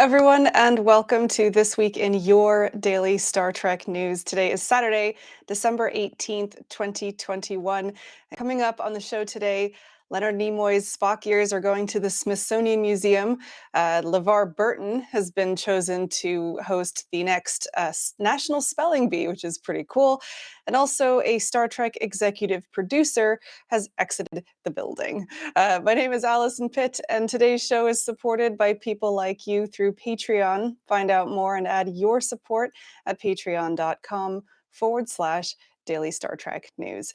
everyone, and welcome to This Week in Your Daily Star Trek News. Today is Saturday, December 18th, 2021. Coming up on the show today, Leonard Nimoy's Spock years are going to the Smithsonian Museum. LeVar Burton has been chosen to host the next National Spelling Bee, which is pretty cool. And also a Star Trek executive producer has exited the building. My name is Alison Pitt, and today's show is supported by people like you through Patreon. Find out more and add your support at patreon.com/Daily Star Trek News.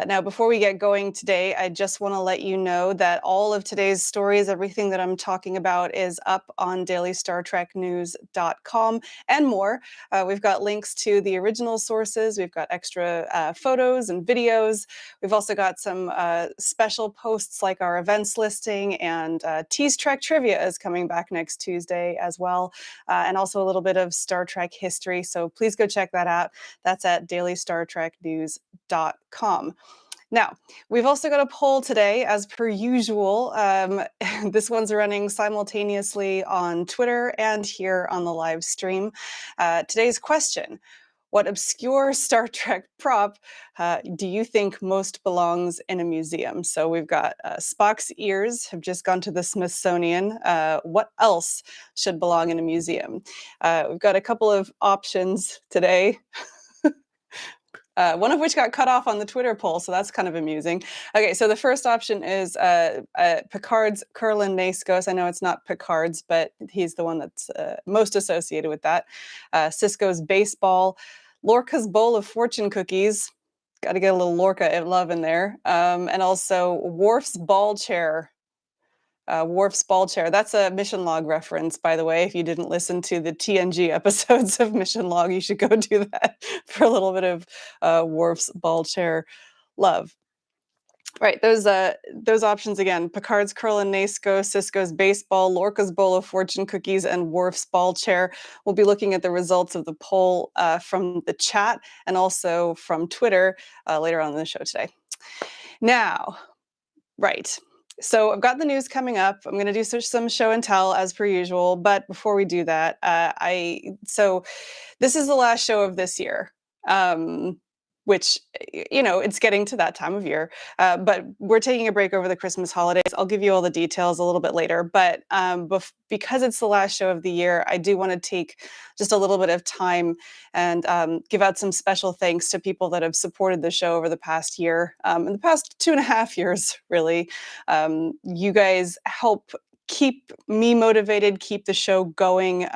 Now, before we get going today, I just want to let you know that all of today's stories, everything that I'm talking about, is up on dailystartreknews.com and more. We've got links to the original sources. We've got extra photos and videos. We've also got some special posts like our events listing, and Tease Trek Trivia is coming back next Tuesday as well, and also a little bit of Star Trek history. So please go check that out. That's at dailystartreknews.com. Now, we've also got a poll today, as per usual. This one's running simultaneously on Twitter and here on the live stream. Today's question: what obscure Star Trek prop do you think most belongs in a museum? So we've got Spock's ears have just gone to the Smithsonian. What else should belong in a museum? We've got a couple of options today. One of which got cut off on the Twitter poll, so that's kind of amusing. Okay, so the first option is Picard's Kurlan Naskos. I know it's not Picard's, but he's the one that's most associated with that. Sisko's baseball, Lorca's bowl of fortune cookies. Got to get a little Lorca love in there. And also Worf's ball chair. Worf's ball chair. That's a Mission Log reference, by the way. If you didn't listen to the TNG episodes of Mission Log, you should go do that for a little bit of Worf's ball chair love. Right, those options again: Picard's Kurlan Nasko, Sisko's baseball, Lorca's bowl of fortune cookies, and Worf's ball chair. We'll be looking at the results of the poll from the chat and also from Twitter later on in the show today. Now, right. So I've got the news coming up. I'm going to do some show and tell as per usual. But before we do that, so this is the last show of this year, which, it's getting to that time of year. But we're taking a break over the Christmas holidays. I'll give you all the details a little bit later. But because it's the last show of the year, I do want to take just a little bit of time and give out some special thanks to people that have supported the show over the past year, in the past 2.5 years, really. You guys help keep me motivated, keep the show going.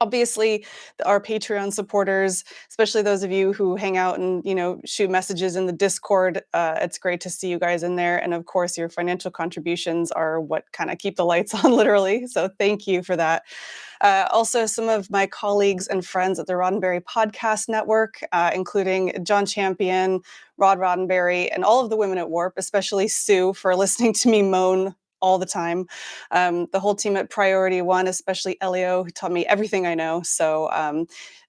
Obviously, our Patreon supporters, especially those of you who hang out and, shoot messages in the Discord, it's great to see you guys in there. And of course, your financial contributions are what kind of keep the lights on, literally. So thank you for that. Also, some of my colleagues and friends at the Roddenberry Podcast Network, including John Champion, Rod Roddenberry, and all of the women at Warp, especially Sue, for listening to me moan all the time. The whole team at Priority One, especially Elio, who taught me everything I know. So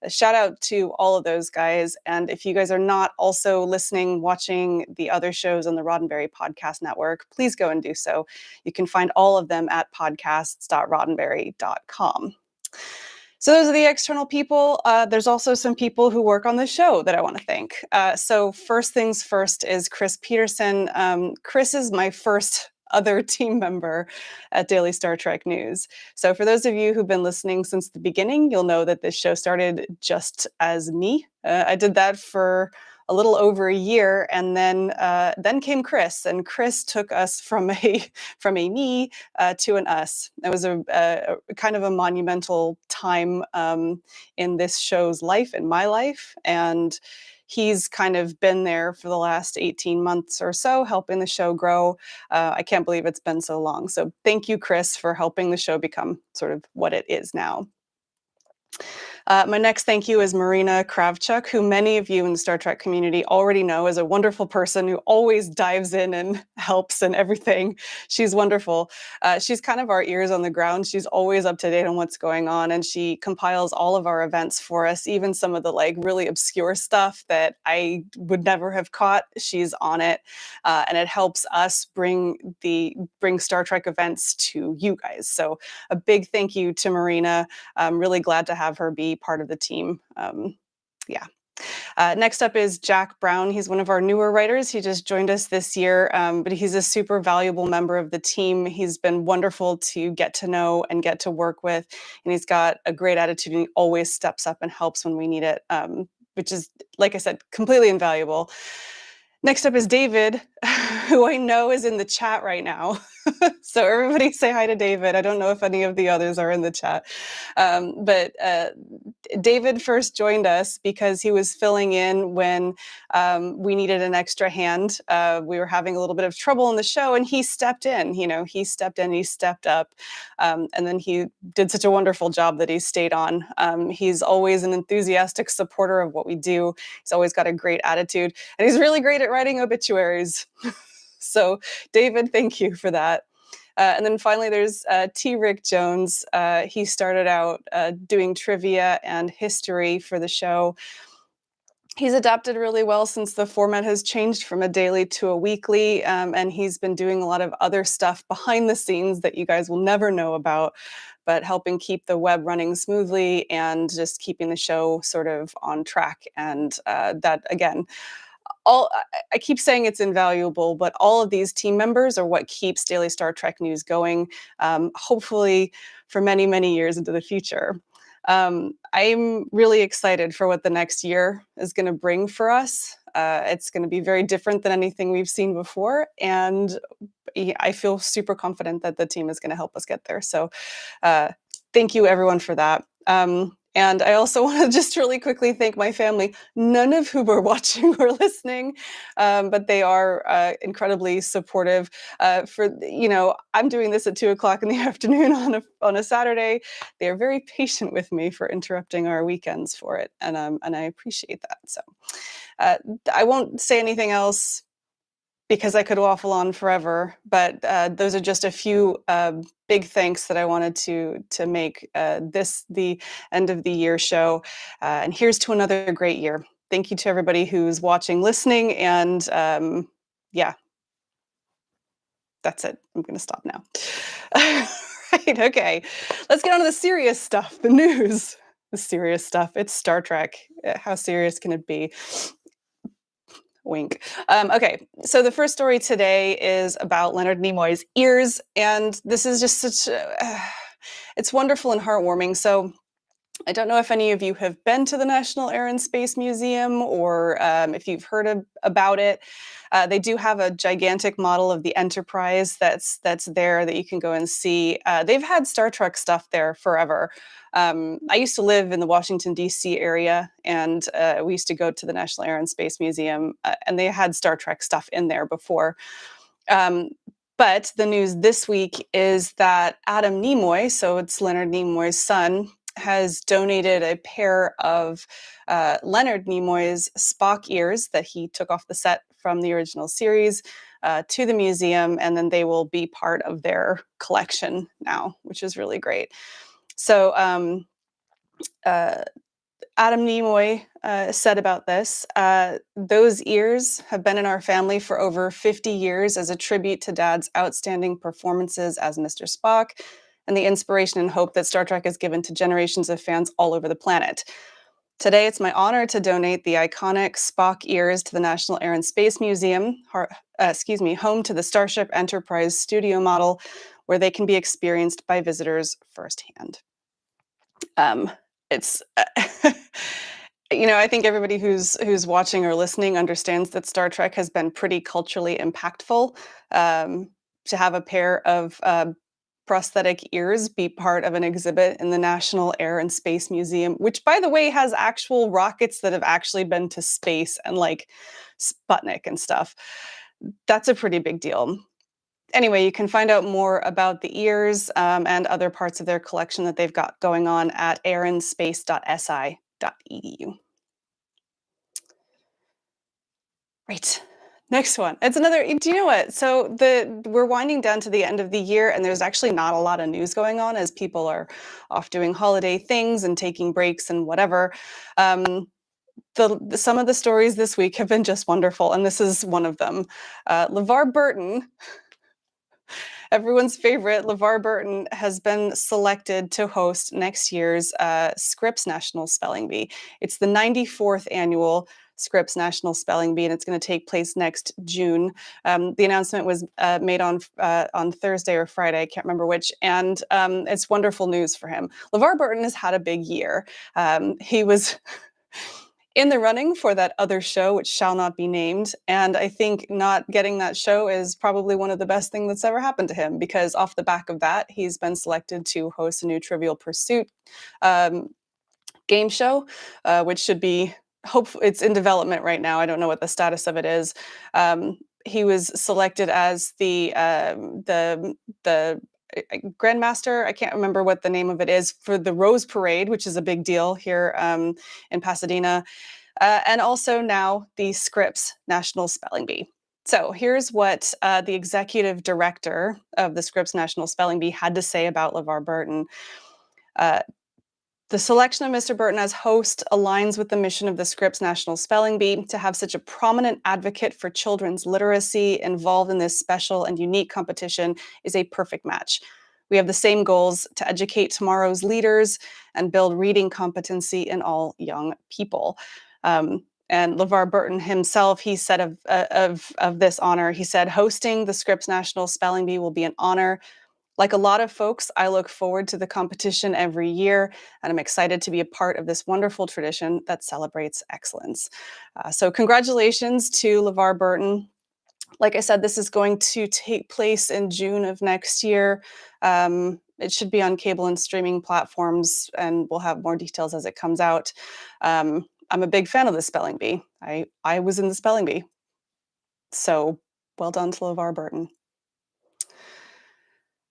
a shout out to all of those guys. And if you guys are not also listening, watching the other shows on the Roddenberry Podcast Network, please go and do so. You can find all of them at podcasts.roddenberry.com. So those are the external people. There's also some people who work on the show that I want to thank. So first things first is Chris Peterson. Chris is my first other team member at Daily Star Trek News. So for those of you who've been listening since the beginning, you'll know that this show started just as me. I did that for a little over a year, and then came Chris, and Chris took us from a me to an us. It was a kind of a monumental time in this show's life, in my life, and he's kind of been there for the last 18 months or so, helping the show grow. I can't believe it's been so long. So thank you, Chris, for helping the show become sort of what it is now. My next thank you is Marina Kravchuk, who many of you in the Star Trek community already know is a wonderful person who always dives in and helps and everything. She's wonderful. She's kind of our ears on the ground. She's always up to date on what's going on, and she compiles all of our events for us, even some of the like really obscure stuff that I would never have caught. She's on it, and it helps us bring Star Trek events to you guys. So a big thank you to Marina. I'm really glad to have her be part of the team. Yeah. Next up is Jack Brown. He's one of our newer writers. He just joined us this year, but he's a super valuable member of the team. He's been wonderful to get to know and get to work with, and he's got a great attitude, and he always steps up and helps when we need it, which is, like I said, completely invaluable. Next up is David, who I know is in the chat right now. So everybody say hi to David. I don't know if any of the others are in the chat. But David first joined us because he was filling in when we needed an extra hand. We were having a little bit of trouble in the show, and he stepped in. He stepped in, he stepped up, and then he did such a wonderful job that he stayed on. He's always an enthusiastic supporter of what we do. He's always got a great attitude, and he's really great at writing obituaries. So, David, thank you for that. And then finally, there's T. Rick Jones. He started out doing trivia and history for the show. He's adapted really well since the format has changed from a daily to a weekly, and he's been doing a lot of other stuff behind the scenes that you guys will never know about, but helping keep the web running smoothly and just keeping the show sort of on track. And that, again, I keep saying it's invaluable, but all of these team members are what keeps Daily Star Trek News going, hopefully for many, many years into the future. I'm really excited for what the next year is going to bring for us. It's going to be very different than anything we've seen before, and I feel super confident that the team is going to help us get there. So thank you, everyone, for that. And I also want to just really quickly thank my family, none of whom are watching or listening, but they are incredibly supportive. I'm doing this at 2:00 in the afternoon on a Saturday. They are very patient with me for interrupting our weekends for it, and I appreciate that. So I won't say anything else, because I could waffle on forever, but those are just a few big thanks that I wanted to make this the end of the year show. And here's to another great year. Thank you to everybody who's watching, listening, and yeah, that's it. I'm going to stop now. Right, okay. Let's get on to the serious stuff, the news. The serious stuff. It's Star Trek. How serious can it be? Wink. Okay, so the first story today is about Leonard Nimoy's ears, and this is just it's wonderful and heartwarming. So I don't know if any of you have been to the National Air and Space Museum, or if you've heard about it. They do have a gigantic model of the Enterprise that's there that you can go and see. They've had Star Trek stuff there forever. I used to live in the Washington, D.C. area, and we used to go to the National Air and Space Museum, and they had Star Trek stuff in there before. But the news this week is that Adam Nimoy, so it's Leonard Nimoy's son, has donated a pair of Leonard Nimoy's Spock ears that he took off the set from the original series to the museum, and then they will be part of their collection now, which is really great. So Adam Nimoy said about this, those ears have been in our family for over 50 years as a tribute to Dad's outstanding performances as Mr. Spock and the inspiration and hope that Star Trek has given to generations of fans all over the planet. Today, it's my honor to donate the iconic Spock ears to the National Air and Space Museum, home to the Starship Enterprise studio model, where they can be experienced by visitors firsthand. It's, I think everybody who's watching or listening understands that Star Trek has been pretty culturally impactful. To have a pair of prosthetic ears be part of an exhibit in the National Air and Space Museum, which, by the way, has actual rockets that have actually been to space and like Sputnik and stuff. That's a pretty big deal. Anyway, you can find out more about the ears and other parts of their collection that they've got going on at arenspace.si.edu. Right. Next one. It's another. Do you know what? So we're winding down to the end of the year, and there's actually not a lot of news going on as people are off doing holiday things and taking breaks and whatever. Some of the stories this week have been just wonderful, and this is one of them. LeVar Burton, everyone's favorite, LeVar Burton has been selected to host next year's Scripps National Spelling Bee. It's the 94th annual Scripps National Spelling Bee, and it's going to take place next June. The announcement was made on Thursday or Friday, I can't remember which, and it's wonderful news for him. LeVar Burton has had a big year. He was in the running for that other show, which shall not be named. And I think not getting that show is probably one of the best things that's ever happened to him, because off the back of that, he's been selected to host a new Trivial Pursuit game show, which should be, hopefully, it's in development right now. I don't know what the status of it is. He was selected as the Grandmaster, I can't remember what the name of it is, for the Rose Parade, which is a big deal here in Pasadena, and also now the Scripps National Spelling Bee. So here's what the executive director of the Scripps National Spelling Bee had to say about LeVar Burton. The selection of Mr. Burton as host aligns with the mission of the Scripps National Spelling Bee to have such a prominent advocate for children's literacy involved in this special and unique competition is a perfect match. We have the same goals: to educate tomorrow's leaders and build reading competency in all young people. And LeVar Burton himself, he said of this honor, he said, "Hosting the Scripps National Spelling Bee will be an honor. Like a lot of folks, I look forward to the competition every year, and I'm excited to be a part of this wonderful tradition that celebrates excellence." So congratulations to LeVar Burton. Like I said, this is going to take place in June of next year. It should be on cable and streaming platforms, and we'll have more details as it comes out. I'm a big fan of the spelling bee. I was in the spelling bee. So well done to LeVar Burton.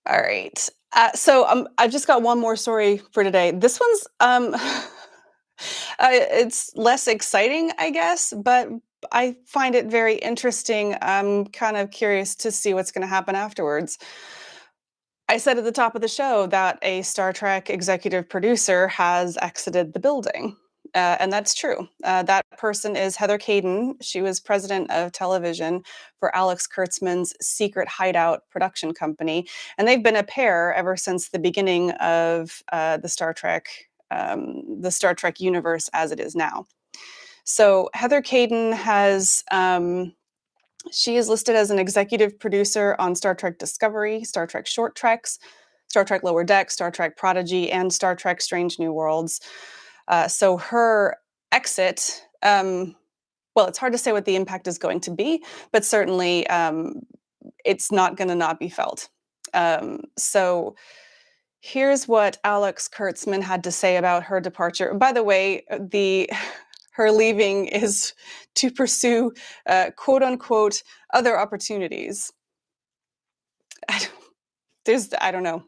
All right. I've just got one more story for today. This one's it's less exciting, I guess, but I find it very interesting. I'm kind of curious to see what's going to happen afterwards. I said at the top of the show that a Star Trek executive producer has exited the building. And that's true. That person is Heather Caden. She was president of television for Alex Kurtzman's Secret Hideout production company. And they've been a pair ever since the beginning of the Star Trek universe as it is now. So Heather Caden she is listed as an executive producer on Star Trek Discovery, Star Trek Short Treks, Star Trek Lower Decks, Star Trek Prodigy, and Star Trek Strange New Worlds. So her exit, well, it's hard to say what the impact is going to be, but certainly it's not going to not be felt. So here's what Alex Kurtzman had to say about her departure. By the way, her leaving is to pursue quote unquote other opportunities. I don't know,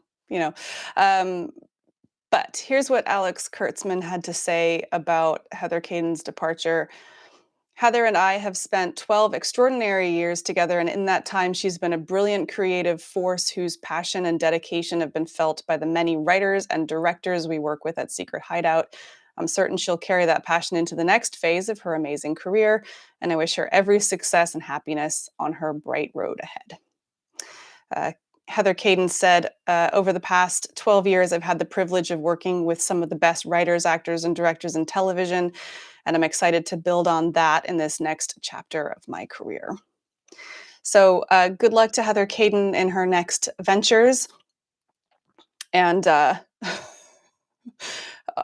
but here's what Alex Kurtzman had to say about Heather Caden's departure. Heather and I have spent 12 extraordinary years together, and in that time, she's been a brilliant creative force whose passion and dedication have been felt by the many writers and directors we work with at Secret Hideout. I'm certain she'll carry that passion into the next phase of her amazing career, and I wish her every success and happiness on her bright road ahead. Heather Caden said, over the past 12 years, I've had the privilege of working with some of the best writers, actors, and directors in television, and I'm excited to build on that in this next chapter of my career. So good luck to Heather Caden in her next ventures. And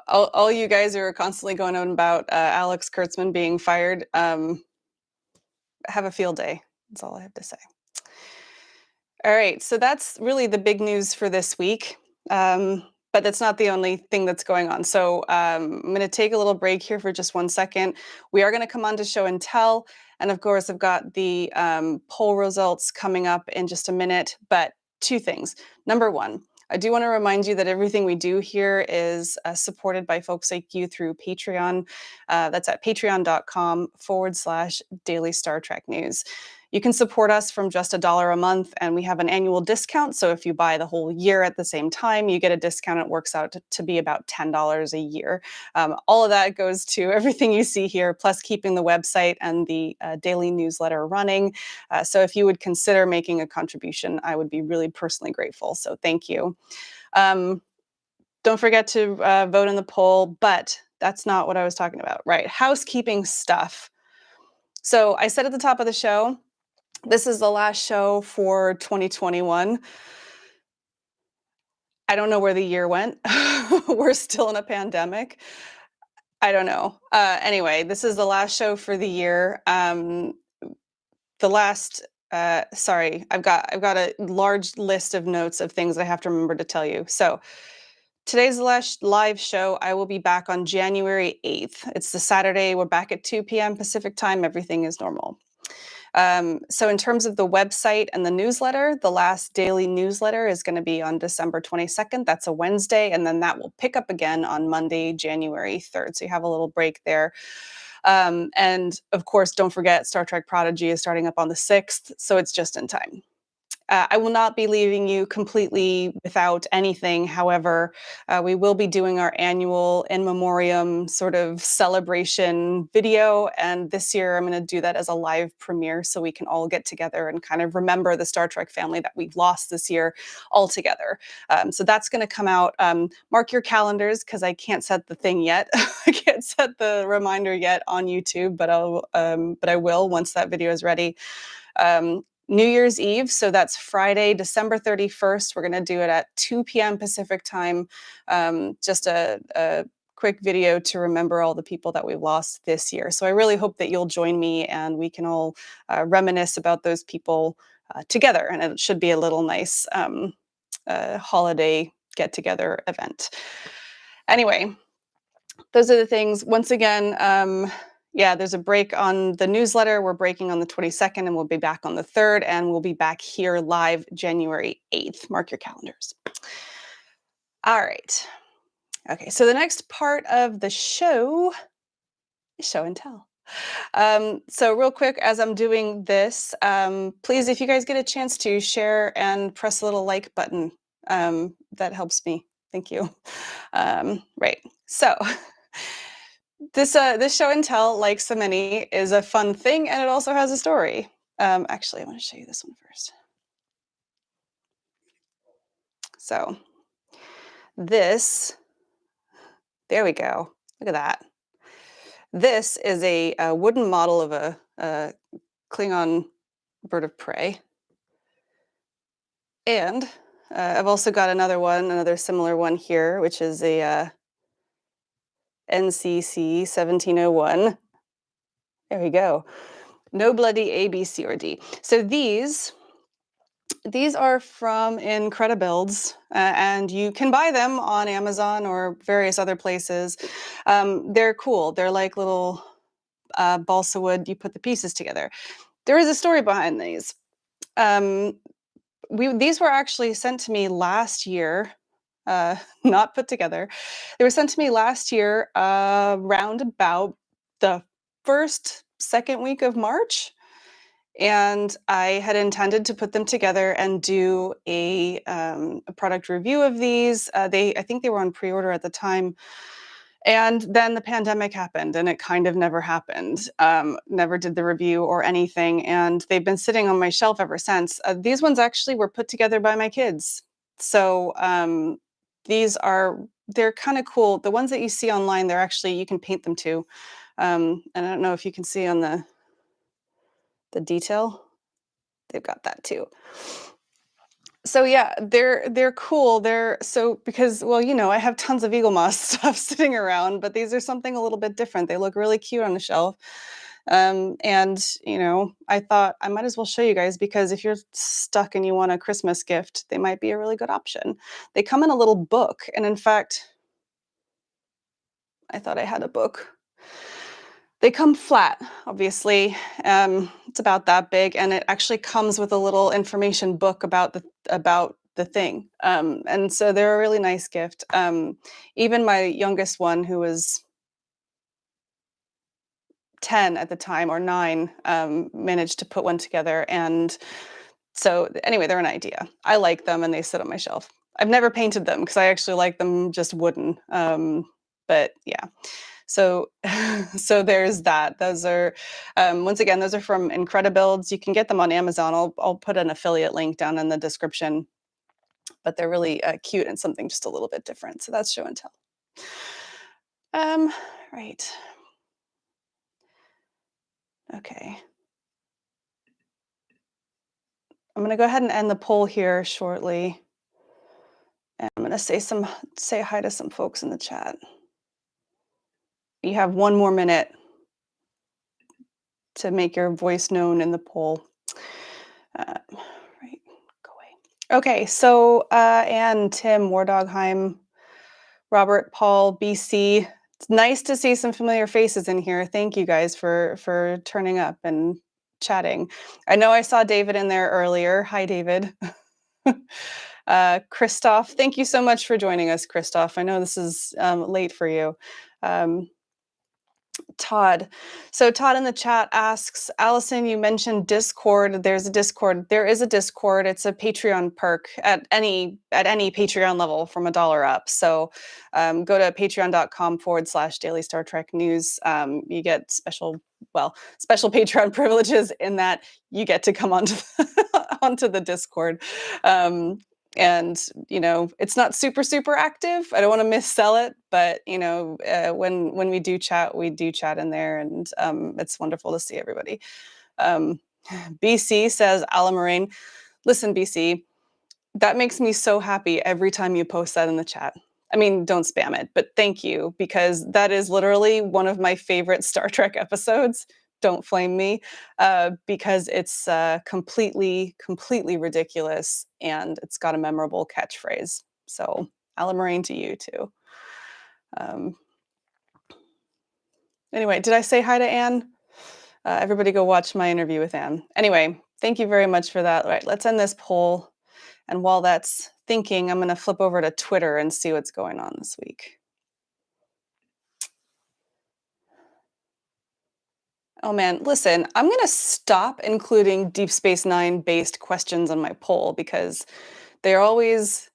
all you guys who are constantly going on about Alex Kurtzman being fired, have a field day. That's all I have to say. All right, so that's really the big news for this week. But that's not the only thing that's going on. So I'm going to take a little break here for just 1 second. We are going to come on to show and tell, And of course, I've got the poll results coming up in just a minute, but two things. Number one, I do want to remind you that everything we do here is supported by folks like you through Patreon. That's at patreon.com/Daily Star Trek News. You can support us from just $1 a month, and we have an annual discount. So if you buy the whole year at the same time, you get a discount. It works out to be about $10 a year. All of that goes to everything you see here, plus keeping the website and the daily newsletter running. So if you would consider making a contribution, I would be really personally grateful. So thank you. Don't forget to vote in the poll, but that's not what I was talking about, right? Housekeeping stuff. So I said at the top of the show, this is the last show for 2021. I don't know where the year went. We're still in a pandemic. I don't know. Anyway, this is the last show for the year. Sorry, I've got a large list of notes of things I have to remember to tell you. So today's the last live show. I will be back on January 8th. It's the Saturday. We're back at 2 p.m. Pacific time. Everything is normal. So in terms of the website and the newsletter, the last daily newsletter is going to be on December 22nd. That's a Wednesday. And then that will pick up again on Monday, January 3rd. So you have a little break there. And of course, don't forget Star Trek Prodigy is starting up on the 6th. So it's just in time. I will not be leaving you completely without anything. However, we will be doing our annual in memoriam sort of celebration video. And this year I'm going to do that as a live premiere so we can all get together and kind of remember the Star Trek family that we've lost this year all together. So that's going to come out. Mark your calendars because I can't set the thing yet. I can't set the reminder yet on YouTube, but I will once that video is ready. New Year's Eve, so that's Friday, December 31st. We're going to do it at 2 p.m. Pacific time. Just a quick video to remember all the people that we've lost this year. So I really hope that you'll join me and we can all reminisce about those people together. And it should be a little nice holiday get-together event. Anyway, those are the things. Once again, yeah, there's a break on the newsletter. We're breaking on the 22nd and we'll be back on the 3rd and we'll be back here live January 8th. Mark your calendars. All right. Okay, so the next part of the show is show and tell. So real quick, as I'm doing this, please, if you guys get a chance to share and press the little like button, that helps me. Thank you. Right, so this show and tell, like so many, is a fun thing, and it also has a story. Actually, I want to show you this one first. So this, there we go. Look at that. This is a wooden model of a Klingon bird of prey. And I've also got another similar one here, which is a NCC 1701. There we go. No bloody A, B, C, or D. So these are from IncrediBuilds, and you can buy them on Amazon or various other places. They're cool. They're like little balsa wood. You put the pieces together. There is a story behind these. These were actually sent to me last year, not put together. They were sent to me last year around about the second week of March. And I had intended to put them together and do a product review of these. I think they were on pre-order at the time. And then the pandemic happened and it kind of never happened. Never did the review or anything. And they've been sitting on my shelf ever since. These ones actually were put together by my kids. So they're kind of cool. The ones that you see online, you can paint them too. And I don't know if you can see on the detail. They've got that too. So yeah, they're cool. Because, well, I have tons of Eagle Moss stuff sitting around, but these are something a little bit different. They look really cute on the shelf. And I thought I might as well show you guys because if you're stuck and you want a Christmas gift, they might be a really good option. They come in a little book. And in fact, I thought I had a book. They come flat, obviously. It's about that big, and it actually comes with a little information book about the thing. And so they're a really nice gift. Even my youngest one, who was 10 at the time or 9, managed to put one together. And so anyway, they're an idea. I like them, and they sit on my shelf. I've never painted them because I actually like them just wooden. But yeah. So, so there's that. Those are, once again, those are from IncrediBuilds. You can get them on Amazon. I'll put an affiliate link down in the description, but they're really cute and something just a little bit different. So that's show and tell. Right. Okay. I'm going to go ahead and end the poll here shortly. And I'm going to say hi to some folks in the chat. You have 1 more minute to make your voice known in the poll. Right, go away. Okay, so Anne, Tim, Wardogheim, Robert, Paul, BC. It's nice to see some familiar faces in here. Thank you guys for turning up and chatting. I know I saw David in there earlier. Hi, David. Christoph, thank you so much for joining us, Christoph. I know this is late for you. Todd. So Todd in the chat asks, Alison, you mentioned Discord. There is a Discord. It's a Patreon perk at any Patreon level from $1 up. So go to patreon.com/Daily Star Trek News. You get special Patreon privileges in that you get to come onto onto the Discord. And it's not super active. I don't want to missell it, but when we do chat in there, and it's wonderful to see everybody. BC says, Ala Moraine, listen, BC, that makes me so happy every time you post that in the chat. I mean, don't spam it, but thank you, because that is literally one of my favorite Star Trek episodes. Don't flame me, because it's completely ridiculous, and it's got a memorable catchphrase. So, Ala Moraine to you too. Anyway, did I say hi to Anne? Everybody go watch my interview with Anne. Anyway, thank you very much for that. All right, let's end this poll. And while that's thinking, I'm going to flip over to Twitter and see what's going on this week. Oh man, listen, I'm going to stop including Deep Space Nine based questions on my poll because they're always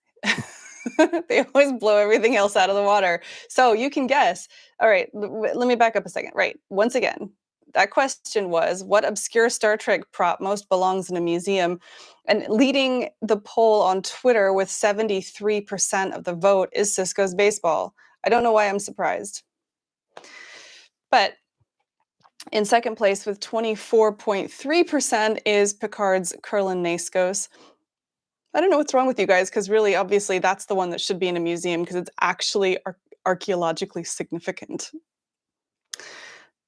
they always blow everything else out of the water. So you can guess. All right, let me back up a second. Right, once again, that question was, what obscure Star Trek prop most belongs in a museum? And leading the poll on Twitter with 73% of the vote is Cisco's baseball. I don't know why I'm surprised. But in second place with 24.3% is Picard's Kurlan Naskos. I don't know what's wrong with you guys, because really, obviously, that's the one that should be in a museum because it's actually archaeologically significant.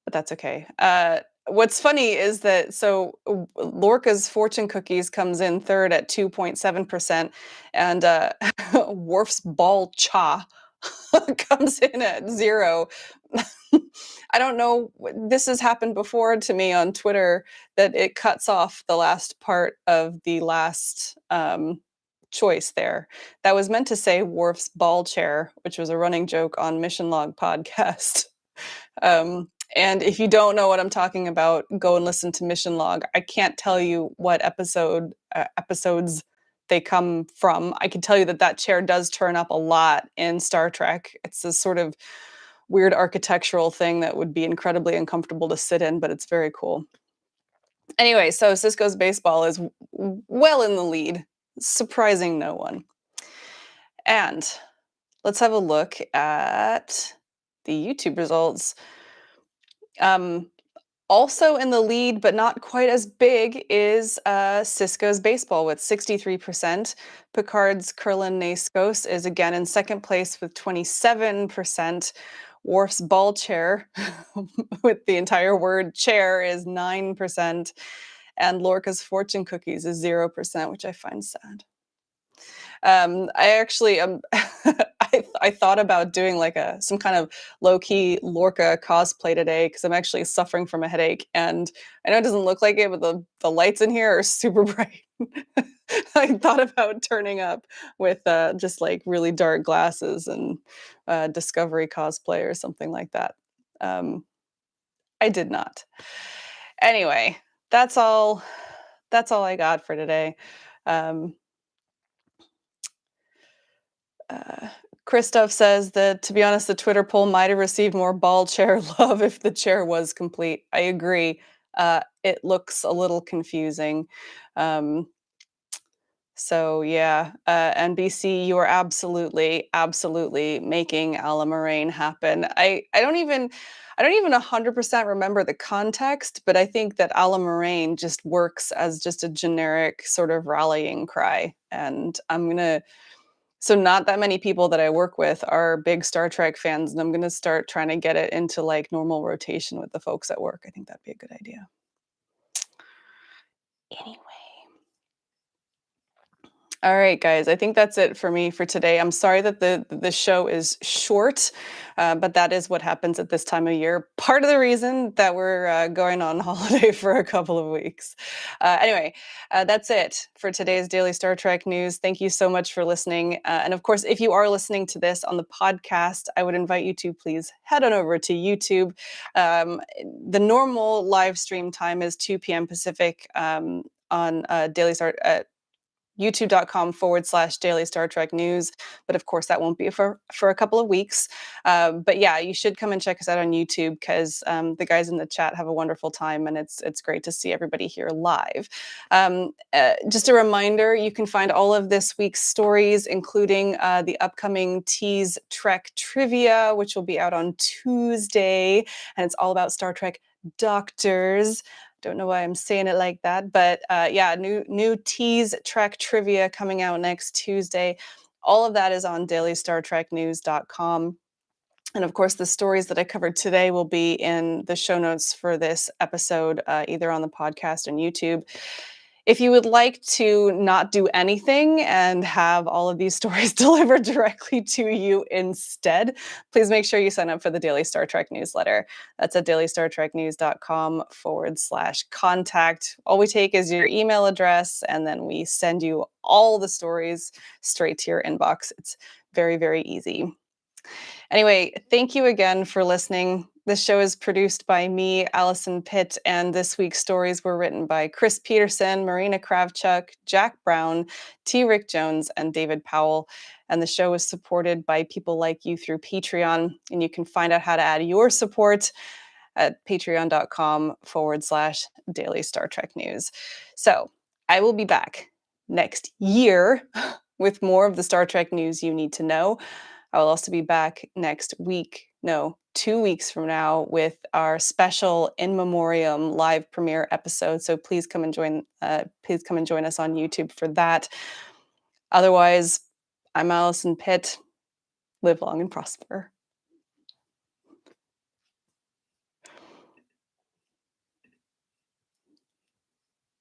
But that's okay. What's funny is that, so Lorca's Fortune Cookies comes in third at 2.7%, and Worf's Ball Cha comes in at 0. I don't know, this has happened before to me on Twitter, that it cuts off the last part of the last choice there. That was meant to say Worf's Ball Chair, which was a running joke on Mission Log podcast. And if you don't know what I'm talking about, go and listen to Mission Log. I can't tell you what episodes they come from. I can tell you that chair does turn up a lot in Star Trek. It's a sort of weird architectural thing that would be incredibly uncomfortable to sit in, but it's very cool. Anyway, so Cisco's baseball is well in the lead, surprising no one. And let's have a look at the YouTube results. Also in the lead, but not quite as big, is Cisco's baseball with 63%. Picard's Kurlan Naskos is again in second place with 27%. Worf's Ball Chair, with the entire word chair, is 9%. And Lorca's Fortune Cookies is 0%, which I find sad. I actually I thought about doing like some kind of low key Lorca cosplay today because I'm actually suffering from a headache, and I know it doesn't look like it, but the lights in here are super bright. I thought about turning up with just like really dark glasses and Discovery cosplay or something like that. Um, I did not. Anyway, that's all. That's all I got for today. Um, uh, Christoph says that, to be honest, the Twitter poll might have received more ball chair love if the chair was complete. I agree. It looks a little confusing. Um, so yeah, NBC, you are absolutely making Ala Moraine happen. I don't even 100% remember the context, but I think that Ala Moraine just works as just a generic sort of rallying cry. And so not that many people that I work with are big Star Trek fans, and I'm gonna start trying to get it into like normal rotation with the folks at work. I think that'd be a good idea. Anyway. All right, guys. I think that's it for me for today. I'm sorry that the show is short, but that is what happens at this time of year. Part of the reason that we're going on holiday for a couple of weeks. Anyway, that's it for today's Daily Star Trek news. Thank you so much for listening. And of course, if you are listening to this on the podcast, I would invite you to please head on over to YouTube. The normal live stream time is 2 p.m. Pacific on Daily Star. YouTube.com/Daily Star Trek News. But of course, that won't be for a couple of weeks. But yeah, you should come and check us out on YouTube because the guys in the chat have a wonderful time, and it's great to see everybody here live. Just a reminder, you can find all of this week's stories, including the upcoming Tease Trek Trivia, which will be out on Tuesday, and it's all about Star Trek doctors. Don't know why I'm saying it like that, but yeah, new Tease Trek Trivia coming out next Tuesday. All of that is on dailystartreknews.com. And of course, the stories that I covered today will be in the show notes for this episode, either on the podcast and YouTube. If you would like to not do anything and have all of these stories delivered directly to you instead, please make sure you sign up for the Daily Star Trek newsletter. That's at dailystartreknews.com/contact. All we take is your email address, and then we send you all the stories straight to your inbox. It's very easy. Anyway, thank you again for listening. This show is produced by me, Alison Pitt, and this week's stories were written by Chris Peterson, Marina Kravchuk, Jack Brown, T. Rick Jones, and David Powell. And the show is supported by people like you through Patreon. And you can find out how to add your support at patreon.com/Daily Star Trek News. So I will be back next year with more of the Star Trek news you need to know. I will also be back next week, no, 2 weeks from now, with our special In Memoriam live premiere episode. So please come and join us on YouTube for that. Otherwise, I'm Alison Pitt. Live long and prosper.